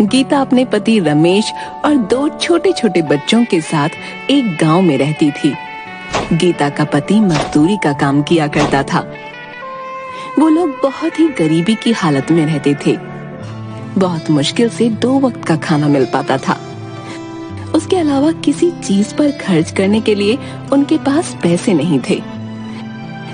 गीता अपने पति रमेश और 2 छोटे छोटे बच्चों के साथ एक गांव में रहती थी। गीता का पति मजदूरी का काम किया करता था। वो लोग बहुत ही गरीबी की हालत में रहते थे। बहुत मुश्किल से 2 वक्त का खाना मिल पाता था। उसके अलावा किसी चीज पर खर्च करने के लिए उनके पास पैसे नहीं थे।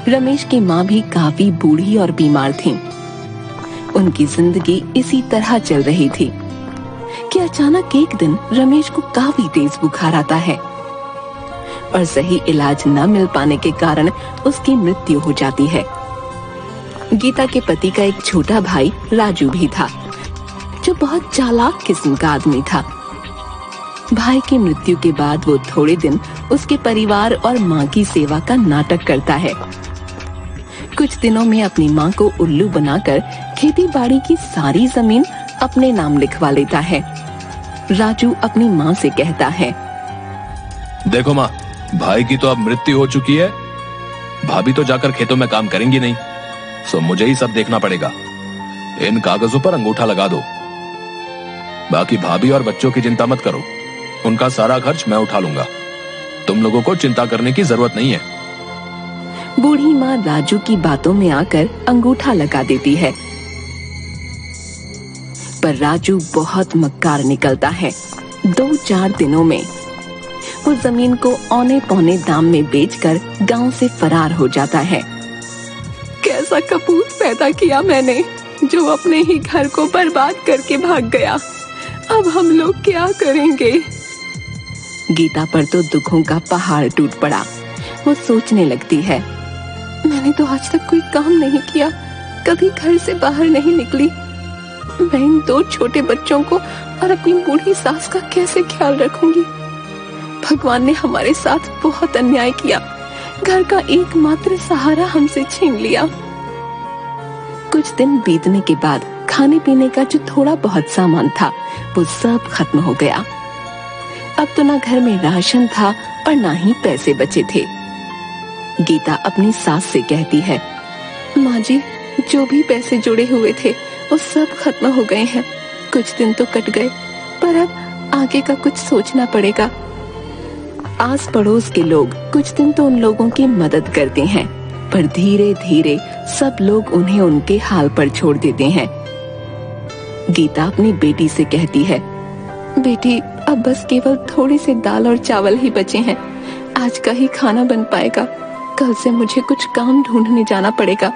रमेश की माँ भी काफी बूढ़ी और बीमार थीं। उनकी जिंदगी इसी तरह चल रही थी कि अचानक एक दिन रमेश को काफी तेज बुखार आता है और सही इलाज न मिल पाने के कारण उसकी मृत्यु हो जाती है। गीता के पति का एक छोटा भाई राजू भी था, जो बहुत चालाक किस्म का आदमी था। भाई की मृत्यु के बाद वो थोड़े दिन उसके परिवार और माँ की सेवा का नाटक करता है। कुछ दिनों में अपनी माँ को उल्लू बनाकर खेती बाड़ी की सारी जमीन अपने नाम लिखवा लेता है। राजू अपनी माँ से कहता है, देखो माँ, भाई की तो अब मृत्यु हो चुकी है। भाभी तो जाकर खेतों में काम करेंगी नहीं, सो मुझे ही सब देखना पड़ेगा। इन कागजों पर अंगूठा लगा दो। बाकी भाभी और बच्चों की चिंता मत करो, उनका सारा खर्च मैं उठा लूंगा। तुम लोगों को चिंता करने की जरूरत नहीं है। बूढ़ी माँ राजू की बातों में आकर अंगूठा लगा देती है, पर राजू बहुत मक्कार निकलता है। 2-4 दिनों में वो जमीन को औने पौने दाम में बेचकर गांव से फरार हो जाता है। कैसा कपूत पैदा किया मैंने, जो अपने ही घर को बर्बाद करके भाग गया। अब हम लोग क्या करेंगे? गीता पर तो दुखों का पहाड़ टूट पड़ा। वो सोचने लगती है, मैंने तो आज तक कोई काम नहीं किया, कभी घर से बाहर नहीं निकली। मैं इन 2 छोटे बच्चों को और अपनी बूढ़ी सास का कैसे ख्याल रखूंगी? भगवान ने हमारे साथ बहुत अन्याय किया। घर का एकमात्र सहारा हमसे छीन लिया। कुछ दिन बीतने के बाद खाने पीने का जो थोड़ा बहुत सामान था वो सब खत्म हो गया। अब तो ना घर में राशन था और ना ही पैसे बचे थे। गीता अपनी सास से कहती है, माँ जी, जो भी पैसे जुड़े हुए थे वो सब खत्म हो गए हैं। कुछ दिन तो कट गए, पर अब आगे का कुछ सोचना पड़ेगा। आस पड़ोस के लोग कुछ दिन तो उन लोगों की मदद करते हैं, पर धीरे धीरे सब लोग उन्हें उनके हाल पर छोड़ देते हैं। गीता अपनी बेटी से कहती है, बेटी, अब बस केवल थोड़ी सी दाल और चावल ही बचे हैं। आज का ही खाना बन पाएगा। कल से मुझे कुछ काम ढूंढने जाना पड़ेगा।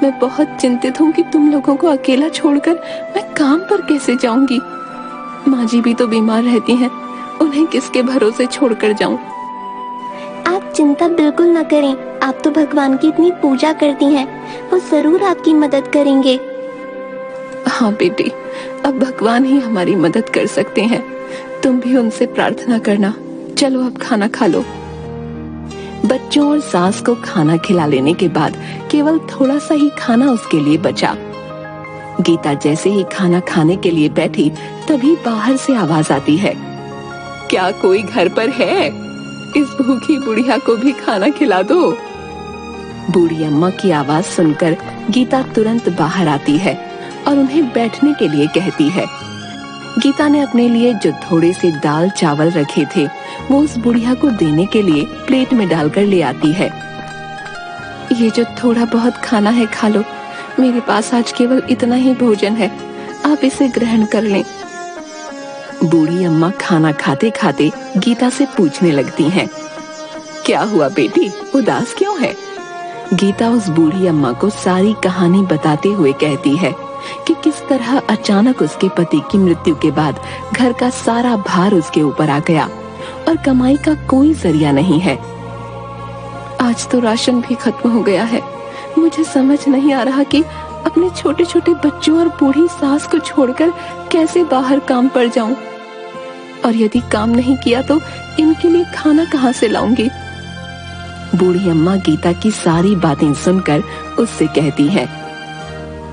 मैं बहुत चिंतित हूँ कि तुम लोगों को अकेला छोड़कर मैं काम पर कैसे जाऊंगी। माँ जी भी तो बीमार रहती हैं, उन्हें किसके भरोसे छोड़कर जाऊं? आप चिंता बिल्कुल न करें। आप तो भगवान की इतनी पूजा करती हैं, वो जरूर आपकी मदद करेंगे। हाँ बेटी, अब भगवान ही हमारी मदद कर सकते हैं। तुम भी उनसे प्रार्थना करना। चलो अब खाना खा लो। बच्चों और सास को खाना खिला लेने के बाद केवल थोड़ा सा ही खाना उसके लिए बचा। गीता जैसे ही खाना खाने के लिए बैठी, तभी बाहर से आवाज आती है, क्या कोई घर पर है? इस भूखी बुढ़िया को भी खाना खिला दो। बूढ़ी अम्मा की आवाज सुनकर गीता तुरंत बाहर आती है और उन्हें बैठने के लिए कहती है। गीता ने अपने लिए जो थोड़े से दाल चावल रखे थे वो उस बुढ़िया को देने के लिए प्लेट में डालकर ले आती है। ये जो थोड़ा बहुत खाना है खा लो, मेरे पास आज केवल इतना ही भोजन है, आप इसे ग्रहण कर लें। बूढ़ी अम्मा खाना खाते खाते गीता से पूछने लगती हैं, क्या हुआ बेटी, उदास क्यों है? गीता उस बूढ़ी अम्मा को सारी कहानी बताते हुए कहती है कि किस तरह अचानक उसके पति की मृत्यु के बाद घर का सारा भार उसके ऊपर आ गया और कमाई का कोई जरिया नहीं है। आज तो राशन भी खत्म हो गया है। मुझे समझ नहीं आ रहा कि अपने छोटे छोटे बच्चों और बूढ़ी सास को छोड़कर कैसे बाहर काम पर जाऊं, और यदि काम नहीं किया तो इनके लिए खाना कहां से लाऊंगी? बूढ़ी अम्मा गीता की सारी बातें सुनकर उससे कहती है,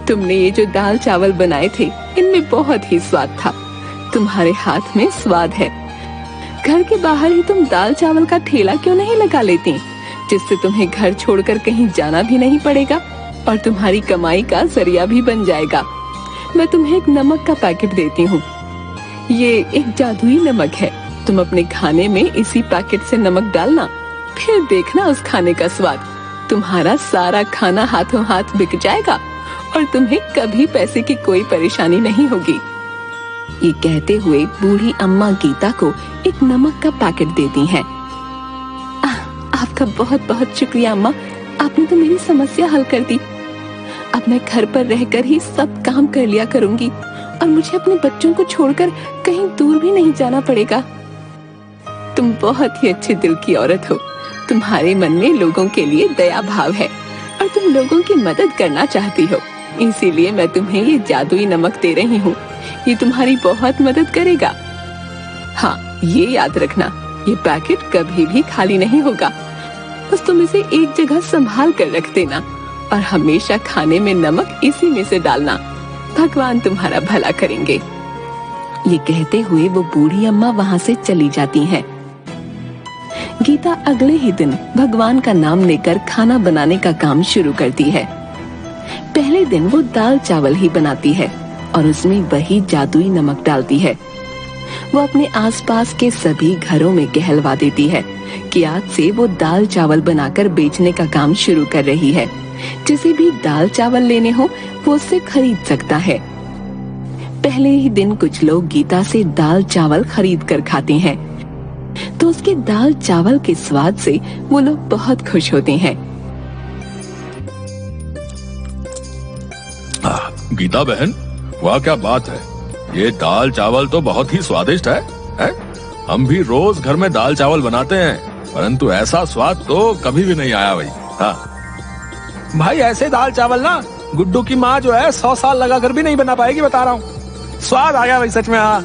तुमने ये जो दाल चावल बनाए थे इनमें बहुत ही स्वाद था। तुम्हारे हाथ में स्वाद है। घर के बाहर ही तुम दाल चावल का ठेला क्यों नहीं लगा लेती, जिससे तुम्हें घर छोड़कर कहीं जाना भी नहीं पड़ेगा और तुम्हारी कमाई का जरिया भी बन जाएगा। मैं तुम्हें एक नमक का पैकेट देती हूँ। ये एक जादुई नमक है। तुम अपने खाने में इसी पैकेट से नमक डालना, फिर देखना उस खाने का स्वाद। तुम्हारा सारा खाना हाथों हाथ बिक जाएगा और तुम्हें कभी पैसे की कोई परेशानी नहीं होगी। ये कहते हुए बूढ़ी अम्मा गीता को एक नमक का पैकेट देती हैं। आपका बहुत बहुत शुक्रिया अम्मा, आपने तो मेरी समस्या हल कर दी। अब मैं घर पर रहकर ही सब काम कर लिया करूंगी और मुझे अपने बच्चों को छोड़कर कहीं दूर भी नहीं जाना पड़ेगा। तुम बहुत ही अच्छे दिल की औरत हो। तुम्हारे मन में लोगों के लिए दया भाव है और तुम लोगों की मदद करना चाहती हो, इसीलिए मैं तुम्हें ये जादुई नमक दे रही हूँ। ये तुम्हारी बहुत मदद करेगा। हाँ, ये याद रखना, ये पैकेट कभी भी खाली नहीं होगा। बस तुम इसे एक जगह संभाल कर रख देना और हमेशा खाने में नमक इसी में से डालना। भगवान तुम्हारा भला करेंगे। ये कहते हुए वो बूढ़ी अम्मा वहाँ से चली जाती हैं। गीता अगले ही दिन भगवान का नाम लेकर खाना बनाने का काम शुरू करती है। पहले दिन वो दाल चावल ही बनाती है और उसमें वही जादुई नमक डालती है। वो अपने आसपास के सभी घरों में कहलवा देती है कि आज से वो दाल चावल बनाकर बेचने का काम शुरू कर रही है। जिसे भी दाल चावल लेने हो वो उससे खरीद सकता है। पहले ही दिन कुछ लोग गीता से दाल चावल खरीद कर खाते हैं, तो उसके दाल चावल के स्वाद से वो लोग बहुत खुश होते हैं। गीता बहन, वाह क्या बात है, ये दाल चावल तो बहुत ही स्वादिष्ट है? हम भी रोज घर में दाल चावल बनाते हैं, परंतु ऐसा स्वाद तो कभी भी नहीं आया भाई। हाँ भाई, ऐसे दाल चावल ना गुड्डू की माँ जो है 100 साल लगा कर भी नहीं बना पाएगी, बता रहा हूँ। स्वाद आ गया भाई सच में। हाँ,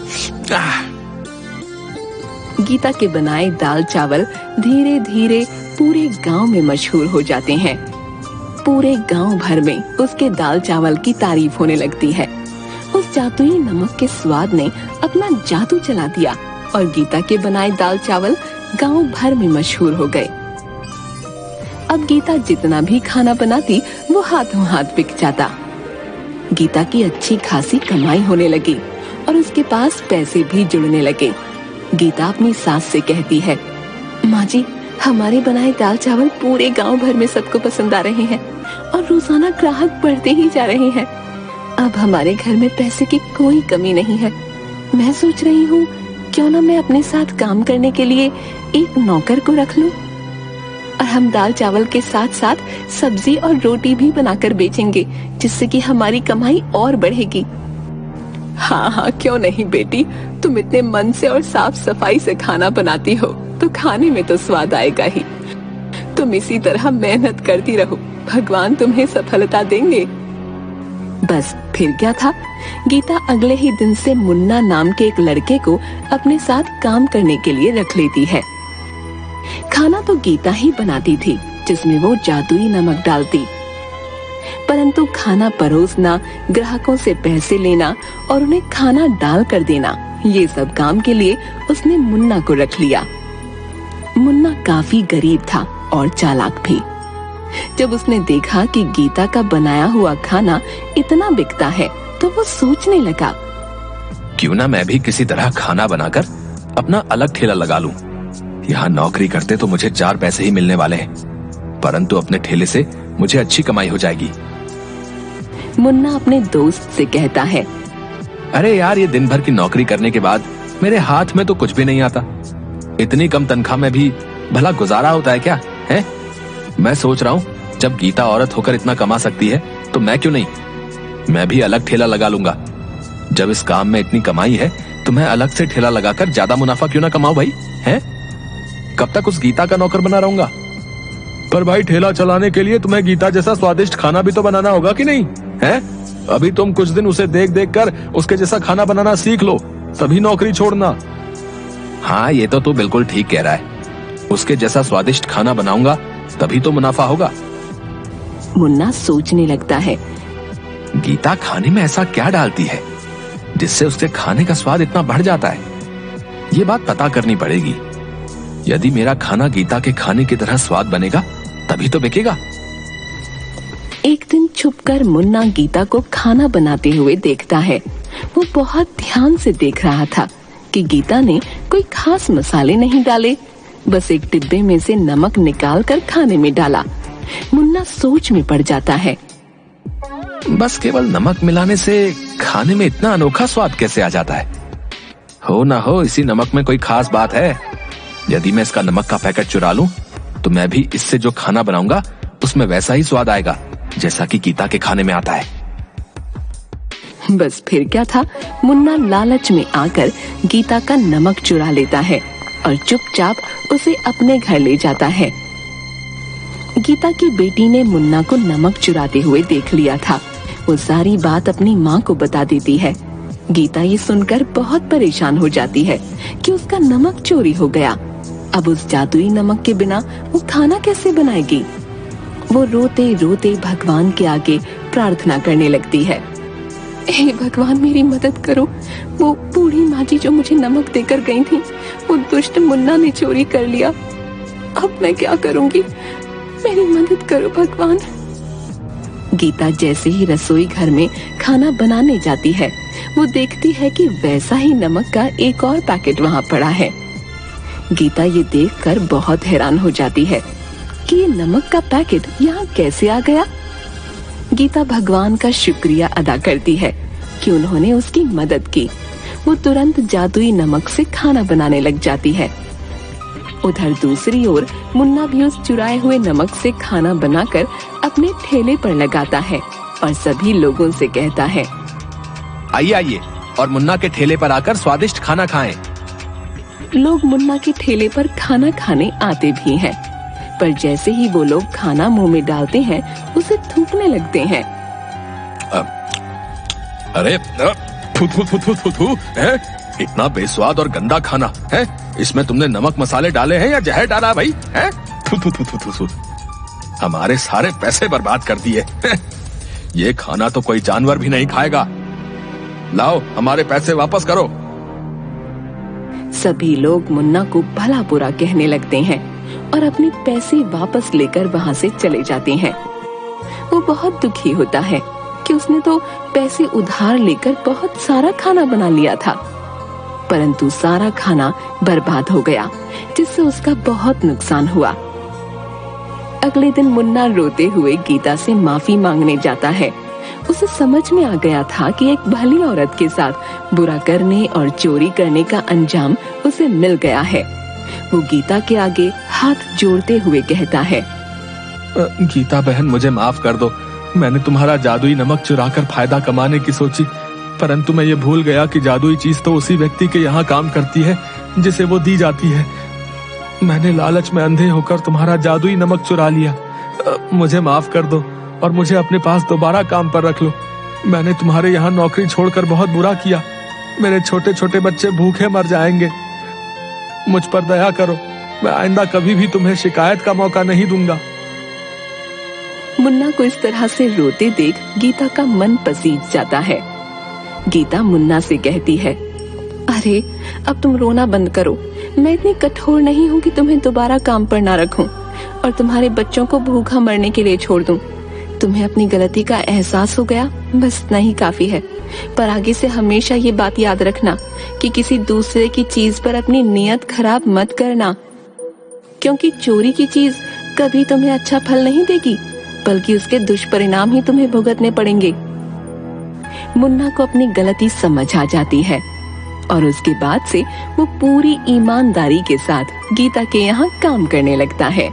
गीता के बनाए दाल चावल धीरे धीरे पूरे गांव में मशहूर हो जाते हैं। पूरे गांव भर में उसके दाल चावल की तारीफ होने लगती है। उस जादुई नमक के स्वाद ने अपना जादू चला दिया और गीता के बनाए दाल चावल गांव भर में मशहूर हो गए। अब गीता जितना भी खाना बनाती वो हाथों हाथ बिक जाता। गीता की अच्छी खासी कमाई होने लगी और उसके पास पैसे भी जुड़ने लगे। गीता अपनी सास से कहती है, माँ जी, हमारे बनाए दाल चावल पूरे गांव भर में सबको पसंद आ रहे हैं और रोजाना ग्राहक बढ़ते ही जा रहे हैं। अब हमारे घर में पैसे की कोई कमी नहीं है। मैं सोच रही हूँ क्यों ना मैं अपने साथ काम करने के लिए एक नौकर को रख लूं और हम दाल चावल के साथ साथ सब्जी और रोटी भी बनाकर बेचेंगे, जिससे कि हमारी कमाई और बढ़ेगी। हाँ हाँ, क्यों नहीं बेटी, तुम इतने मन से और साफ सफाई से खाना बनाती हो तो खाने में तो स्वाद आएगा ही। तुम इसी तरह मेहनत करती रहो, भगवान तुम्हें सफलता देंगे। बस फिर क्या था, गीता अगले ही दिन से मुन्ना नाम के एक लड़के को अपने साथ काम करने के लिए रख लेती है। खाना तो गीता ही बनाती थी, जिसमें वो जादुई नमक डालती, परंतु खाना परोसना, ग्राहकों से पैसे लेना और उन्हें खाना डाल कर देना, ये सब काम के लिए उसने मुन्ना को रख लिया। मुन्ना काफी गरीब था और चालाक भी। जब उसने देखा कि गीता का बनाया हुआ खाना इतना बिकता है तो वो सोचने लगा, क्यों ना मैं भी किसी तरह खाना बनाकर अपना अलग ठेला लगा लूं। यहाँ नौकरी करते तो मुझे 4 पैसे ही मिलने वाले हैं, परंतु अपने ठेले से मुझे अच्छी कमाई हो जाएगी। मुन्ना अपने दोस्त से कहता है, अरे यार, ये दिन भर की नौकरी करने के बाद मेरे हाथ में तो कुछ भी नहीं आता। इतनी कम तनख्वाह में भी भला गुजारा होता है क्या? है? मैं सोच रहा हूँ जब गीता औरत होकर इतना कमा सकती है तो मैं क्यों नहीं, मैं भी अलग ठेला लगा लूंगा। जब इस काम में इतनी कमाई है तो मैं अलग से ठेला लगाकर ज्यादा मुनाफा क्यों ना कमाऊं भाई? है? कब तक उस गीता का नौकर बना रहूंगा? पर भाई, ठेला चलाने के लिए तुम्हें गीता जैसा स्वादिष्ट खाना भी तो बनाना होगा कि नहीं? है? अभी तुम कुछ दिन उसे देख देख कर उसके जैसा खाना बनाना सीख लो, तभी नौकरी छोड़ना। हाँ, ये तो तू बिल्कुल ठीक कह रहा है। उसके जैसा स्वादिष्ट खाना बनाऊंगा तभी तो मुनाफा होगा। मुन्ना सोचने लगता है, गीता खाने में ऐसा क्या डालती है जिससे उसके खाने का स्वाद इतना बढ़ जाता है? ये बात पता करनी पड़ेगी। यदि मेरा खाना गीता के खाने की तरह स्वाद बनेगा तभी तो बिकेगा। एक दिन छुपकर मुन्ना गीता को खाना बनाते हुए देखता है। वो बहुत ध्यान से देख रहा था कि गीता ने कोई खास मसाले नहीं डाले, बस एक डिब्बे में से नमक निकाल कर खाने में डाला। मुन्ना सोच में पड़ जाता है। बस केवल नमक मिलाने से खाने में इतना अनोखा स्वाद कैसे आ जाता है? हो ना हो इसी नमक में कोई खास बात है। यदि मैं इसका नमक का पैकेट चुरा लूं, तो मैं भी इससे जो खाना बनाऊंगा उसमें वैसा ही स्वाद आएगा जैसा कि गीता के खाने में आता है। बस फिर क्या था, मुन्ना लालच में आकर गीता का नमक चुरा लेता है और चुपचाप उसे अपने घर ले जाता है। गीता की बेटी ने मुन्ना को नमक चुराते हुए देख लिया था। वो सारी बात अपनी माँ को बता देती है। गीता ये सुनकर बहुत परेशान हो जाती है कि उसका नमक चोरी हो गया। अब उस जादुई नमक के बिना वो खाना कैसे बनाएगी? वो रोते रोते भगवान के आगे प्रार्थना करने लगती है। हे भगवान, मेरी मदद करो। वो बूढ़ी माँ जी जो मुझे नमक देकर गई थी, वो दुष्ट मुन्ना ने चोरी कर लिया। अब मैं क्या करूंगी? मेरी मदद करो भगवान। गीता जैसे ही रसोई घर में खाना बनाने जाती है, वो देखती है कि वैसा ही नमक का एक और पैकेट वहाँ पड़ा है। गीता ये देखकर बहुत हैरान हो जाती है कि ये नमक का पैकेट यहाँ कैसे आ गया। गीता भगवान का शुक्रिया अदा करती है कि उन्होंने उसकी मदद की। वो तुरंत जादुई नमक से खाना बनाने लग जाती है। उधर दूसरी ओर मुन्ना भी उस चुराए हुए नमक से खाना बनाकर अपने ठेले पर लगाता है और सभी लोगों से कहता है, आइए आइए और मुन्ना के ठेले पर आकर स्वादिष्ट खाना खाएं। लोग मुन्ना के ठेले पर खाना खाने आते भी हैं, पर जैसे ही वो लोग खाना मुंह में डालते हैं, उसे थूकने लगते हैं। अरे थू थू थू थू थू थू, है? इतना बेस्वाद और गंदा खाना है। इसमें तुमने नमक मसाले डाले हैं या जहर डाला भाई? है? थू थू थू थू थू थू। हमारे सारे पैसे बर्बाद कर दिए। ये खाना तो कोई जानवर भी नहीं खाएगा। लाओ हमारे पैसे वापस करो। सभी लोग मुन्ना को भला बुरा कहने लगते हैं और अपने पैसे वापस लेकर वहाँ से चले जाते हैं। वो बहुत दुखी होता है कि उसने तो पैसे उधार लेकर बहुत सारा खाना बना लिया था, परंतु सारा खाना बर्बाद हो गया, जिससे उसका बहुत नुकसान हुआ। अगले दिन मुन्ना रोते हुए गीता से माफी मांगने जाता है। उसे समझ में आ गया था कि एक भली औरत के साथ बुरा करने और चोरी करने का अंजाम उसे मिल गया है। वो गीता के आगे हाथ जोड़ते हुए कहता है, गीता बहन, मुझे माफ कर दो। मैंने तुम्हारा जादुई नमक चुराकर फायदा कमाने की सोची, परंतु मैं ये भूल गया कि जादुई चीज तो उसी व्यक्ति के यहाँ काम करती है जिसे वो दी जाती है। मैंने लालच में अंधे होकर तुम्हारा जादुई नमक चुरा लिया। मुझे माफ कर दो और मुझे अपने पास दोबारा काम पर रख लो। मैंने तुम्हारे यहाँ नौकरी छोड़कर बहुत बुरा किया। मेरे छोटे छोटे बच्चे भूखे मर जाएंगे। मुझ पर दया करो। मैं आइंदा कभी भी तुम्हें शिकायत का मौका नहीं दूंगा। मुन्ना को इस तरह से रोते देख गीता का मन पसीज जाता है। गीता मुन्ना से कहती है, अरे अब तुम रोना बंद करो। मैं इतनी कठोर नहीं हूँ कि तुम्हें दोबारा काम पर ना रखूं और तुम्हारे बच्चों को भूखा मरने के लिए छोड़ दूं। तुम्हें अपनी गलती का एहसास हो गया, बस इतना ही काफी है। पर आगे से हमेशा ये बात याद रखना कि किसी दूसरे की चीज पर अपनी नियत खराब मत करना, क्योंकि चोरी की चीज कभी तुम्हें अच्छा फल नहीं देगी, बल्कि उसके दुष्परिणाम ही तुम्हें भुगतने पड़ेंगे। मुन्ना को अपनी गलती समझ आ जाती है और उसके बाद से वो पूरी ईमानदारी के साथ गीता के यहाँ काम करने लगता है।